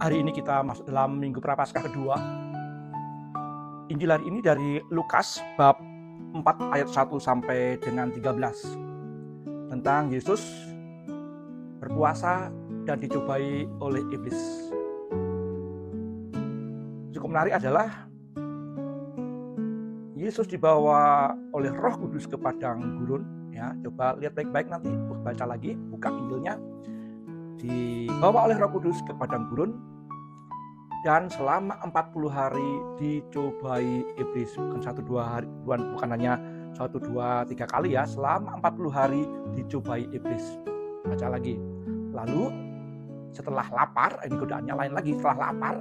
Hari ini kita masuk dalam Minggu Prapaskah kedua. Injil hari ini dari Lukas bab 4 ayat 1 sampai dengan 13. Tentang Yesus berpuasa dan dicobai oleh iblis. Cukup menarik adalah Yesus dibawa oleh Roh Kudus ke padang gurun. Ya, coba lihat baik-baik nanti, baca lagi, buka Injilnya. Dibawa oleh Roh Kudus ke padang gurun dan selama 40 hari dicobai iblis. Bukan 1-2 hari, bukan hanya 1-2-3 kali ya, selama 40 hari dicobai iblis. Baca lagi. Lalu setelah lapar, ini godaannya lain lagi. Setelah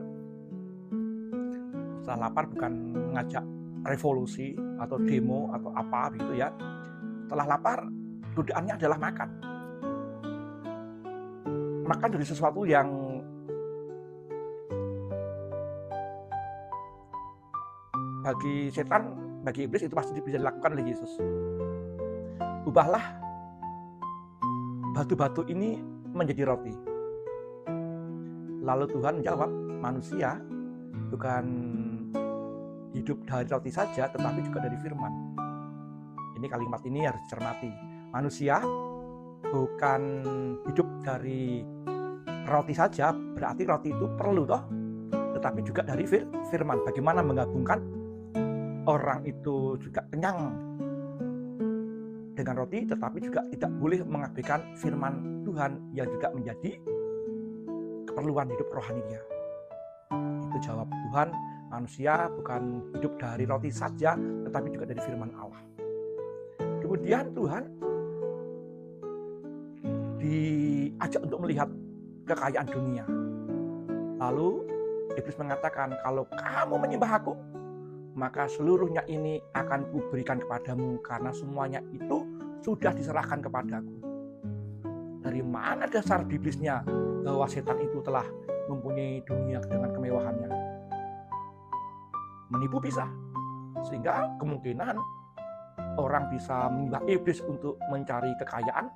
lapar bukan mengajak revolusi atau demo atau apa gitu ya. Setelah lapar, godaannya adalah makan. Makan dari sesuatu yang bagi setan, bagi iblis itu pasti bisa dilakukan oleh Yesus. Ubahlah batu-batu ini menjadi roti. Lalu Tuhan menjawab, manusia bukan hidup dari roti saja, tetapi juga dari firman. Ini kalimat ini harus dicermati. Manusia bukan hidup dari roti saja, berarti roti itu perlu toh, tetapi juga dari firman. Bagaimana menggabungkan orang itu juga kenyang dengan roti, tetapi juga tidak boleh mengabaikan firman Tuhan yang juga menjadi keperluan hidup rohaninya. Itu jawab Tuhan, manusia bukan hidup dari roti saja, tetapi juga dari firman Allah. Kemudian Tuhan diajak untuk melihat kekayaan dunia. Lalu iblis mengatakan, kalau kamu menyembah aku, maka seluruhnya ini akan kuberikan kepadamu, karena semuanya itu sudah diserahkan kepadaku. Dari mana dasar biblisnya bahwa setan itu telah mempunyai dunia dengan kemewahannya? Menipu bisa, sehingga kemungkinan orang bisa menyembah iblis untuk mencari kekayaan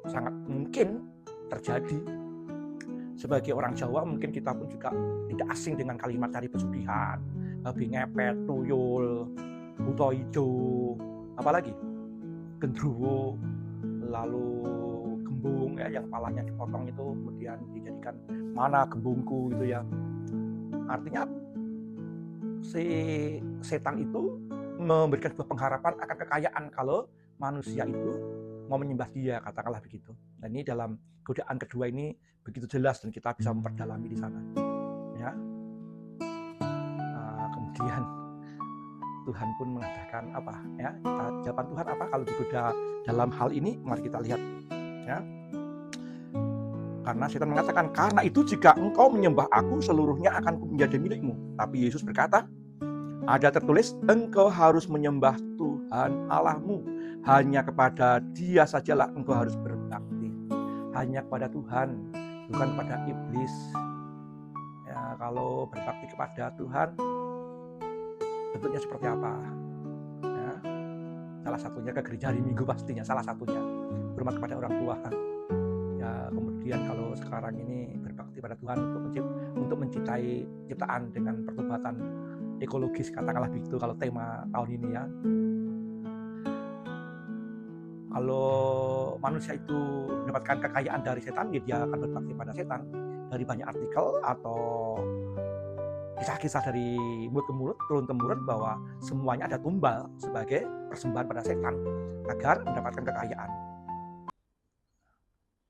sangat mungkin terjadi. Sebagai orang Jawa mungkin kita pun juga tidak asing dengan kalimat cari pesugihan, babi ngepet, tuyul, buto ijo, apalagi gendruwo, lalu gembung ya, yang kepalanya dipotong itu kemudian dijadikan mana gembungku gitu ya. Artinya si setan itu memberikan sebuah pengharapan akan kekayaan kalau manusia itu mau menyembah dia, katakanlah begitu. Nah, ini dalam godaan kedua ini begitu jelas dan kita bisa memperdalami di sana. Ya. Kemudian Tuhan pun mengatakan apa? Ya, jawaban Tuhan apa kalau digoda dalam hal ini? Mari kita lihat. Ya. Karena setan mengatakan, karena itu jika engkau menyembah aku, seluruhnya akan menjadi milikmu. Tapi Yesus berkata, ada tertulis, engkau harus menyembah Tuhan Allahmu. Hanya kepada Dia sajalah engkau harus berbakti. Hanya kepada Tuhan, bukan kepada iblis. Ya, kalau berbakti kepada Tuhan, bentuknya seperti apa? Ya, salah satunya ke gereja hari Minggu pastinya, salah satunya hormat kepada orang tua. Ya, kemudian kalau sekarang ini berbakti pada Tuhan untuk mencintai ciptaan dengan pertobatan ekologis, katakanlah begitu kalau tema tahun ini ya. Kalau manusia itu mendapatkan kekayaan dari setan, ya dia akan berbakti pada setan. Dari banyak artikel atau kisah-kisah dari mulut ke mulut, turun-temurun bahwa semuanya ada tumbal sebagai persembahan pada setan agar mendapatkan kekayaan.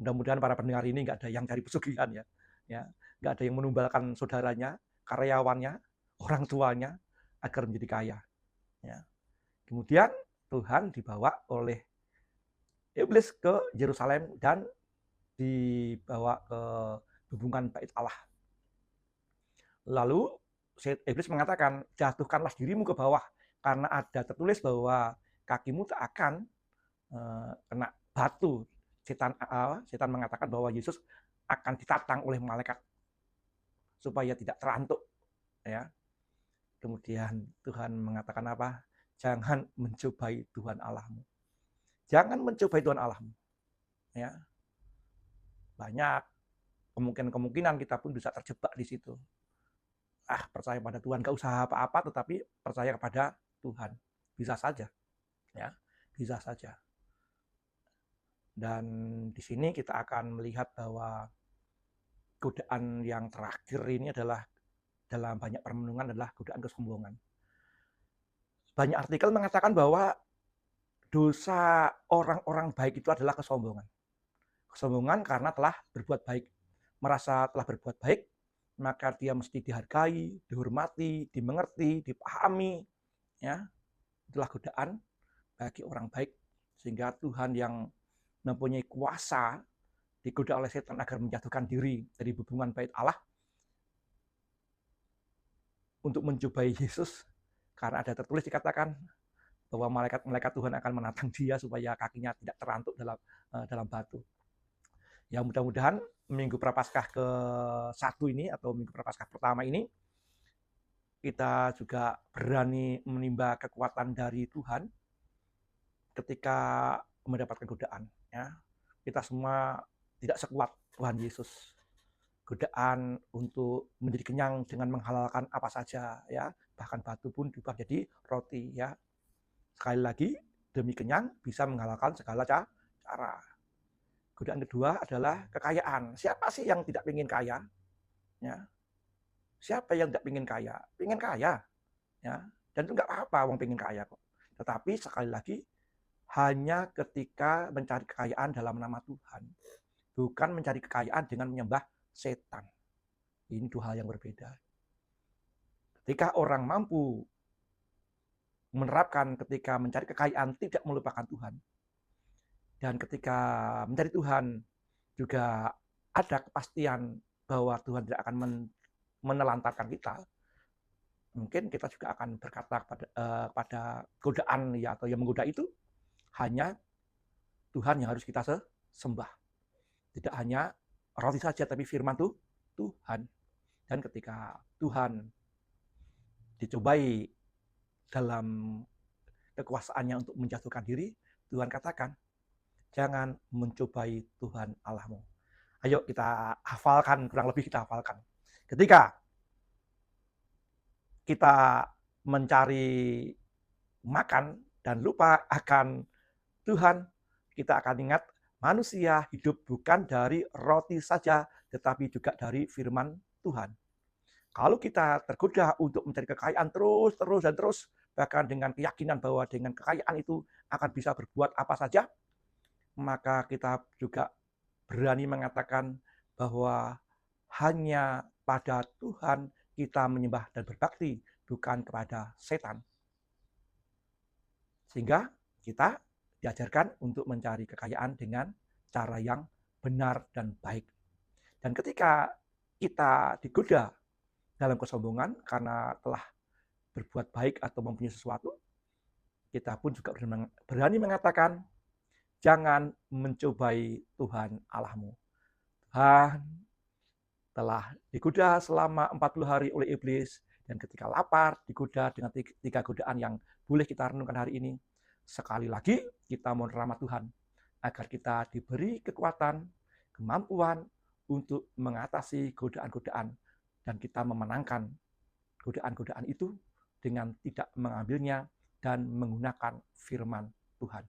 Mudah-mudahan para pendengar ini nggak ada yang cari pesugihan ya, nggak ada yang menumbalkan saudaranya, karyawannya, orang tuanya agar menjadi kaya. Ya. Kemudian Tuhan dibawa oleh iblis ke Yerusalem dan dibawa ke hubungan bait Allah. Lalu iblis mengatakan, jatuhkanlah dirimu ke bawah, karena ada tertulis bahwa kakimu tak akan kena batu. Setan mengatakan bahwa Yesus akan ditatang oleh malaikat supaya tidak terantuk. Ya. Kemudian Tuhan mengatakan apa? Jangan mencobai Tuhan Allahmu. Jangan mencobai Tuhan Allahmu. Ya. banyak kemungkinan kita pun bisa terjebak di situ. Percaya pada Tuhan, gak usah apa-apa, tetapi percaya kepada Tuhan. Bisa saja, ya, bisa saja. Dan di sini kita akan melihat bahwa godaan yang terakhir ini adalah dalam banyak permenungan adalah godaan kesombongan. Banyak artikel mengatakan bahwa dosa orang-orang baik itu adalah kesombongan. Kesombongan karena telah berbuat baik. Merasa telah berbuat baik, maka dia mesti dihargai, dihormati, dimengerti, dipahami. Ya, itulah godaan bagi orang baik. Sehingga Tuhan yang mempunyai kuasa digoda oleh setan agar menjatuhkan diri dari hubungan baik Allah untuk mencobai Yesus. Karena ada tertulis dikatakan bahwa malaikat-malaikat Tuhan akan menantang dia supaya kakinya tidak terantuk dalam batu. Ya, mudah-mudahan Minggu Prapaskah ke-1 ini atau Minggu Prapaskah pertama ini kita juga berani menimba kekuatan dari Tuhan ketika mendapatkan godaan. Ya, kita semua tidak sekuat Tuhan Yesus. Godaan untuk menjadi kenyang dengan menghalalkan apa saja, ya, bahkan batu pun diubah jadi roti, ya. Sekali lagi, demi kenyang bisa menghalalkan segala cara. Godaan kedua adalah kekayaan. Siapa sih yang tidak ingin kaya? Ya. Siapa yang tidak ingin kaya? Ingin kaya, ya. Dan itu nggak apa-apa, wong pengen kaya kok. Tetapi sekali lagi, hanya ketika mencari kekayaan dalam nama Tuhan, bukan mencari kekayaan dengan menyembah setan. Ini dua hal yang berbeda. Ketika orang mampu menerapkan ketika mencari kekayaan tidak melupakan Tuhan, dan ketika mencari Tuhan juga ada kepastian bahwa Tuhan tidak akan menelantarkan kita, mungkin kita juga akan berkata pada godaan ya, atau yang menggoda itu hanya Tuhan yang harus kita sembah. Tidak hanya roti saja, tapi firman Tuhan. Dan ketika Tuhan dicobai dalam kekuasaannya untuk menjatuhkan diri, Tuhan katakan, jangan mencobai Tuhan Allahmu. Ayo kita hafalkan, kurang lebih kita hafalkan. Ketika kita mencari makan dan lupa akan Tuhan, kita akan ingat manusia hidup bukan dari roti saja, tetapi juga dari firman Tuhan. Kalau kita tergoda untuk mencari kekayaan terus, bahkan dengan keyakinan bahwa dengan kekayaan itu akan bisa berbuat apa saja, maka kita juga berani mengatakan bahwa hanya pada Tuhan kita menyembah dan berbakti, bukan kepada setan. Sehingga kita diajarkan untuk mencari kekayaan dengan cara yang benar dan baik. Dan ketika kita digoda dalam kesombongan karena telah berbuat baik atau mempunyai sesuatu, kita pun juga berani mengatakan, jangan mencobai Tuhan Allahmu. Tuhan telah digoda selama 40 hari oleh iblis, dan ketika lapar digoda dengan 3 godaan yang boleh kita renungkan hari ini. Sekali lagi kita mohon rahmat Tuhan agar kita diberi kekuatan, kemampuan untuk mengatasi godaan-godaan, dan kita memenangkan godaan-godaan itu dengan tidak mengambilnya dan menggunakan firman Tuhan.